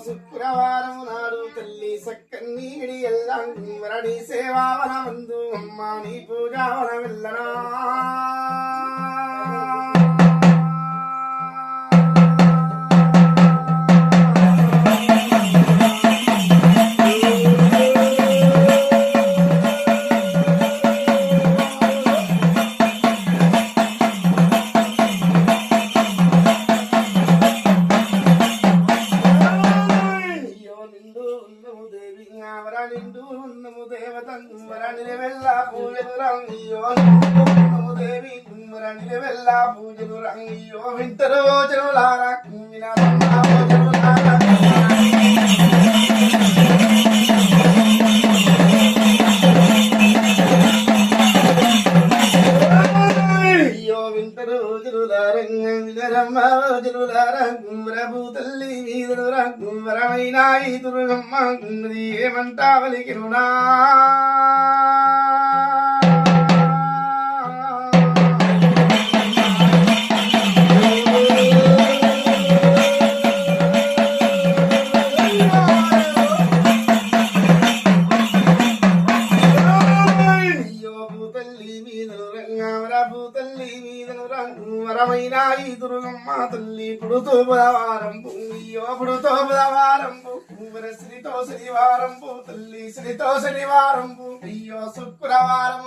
శుక్రవారం నాడు తల్లి సక్కన్నీడి ఎల్లంవరడి సేవావన మందు అమ్మ నీ పూజావన వెళ్ళనా నిండు ఉన్నము దేవతంగుమరణి వెళ్ళ పూజలు రంగియో దేవి కుమ్మరణి వెళ్ళ పూజలు రంగియో వింటరు జనులారా కుమ్మిన తల్లి వీధులు రంగుమరమైన దుర్గమ్మ కుమ్మది ఏమంటావలి కిరుణా వరమైన ఈ దుర్గమ్మ తల్లి పుడుతూ బుధవారం పుంగియో పుడుతో బుధవారం శ్రీతో శనివారం తల్లి శ్రీతో శనివారం అయ్యో శుక్రవారం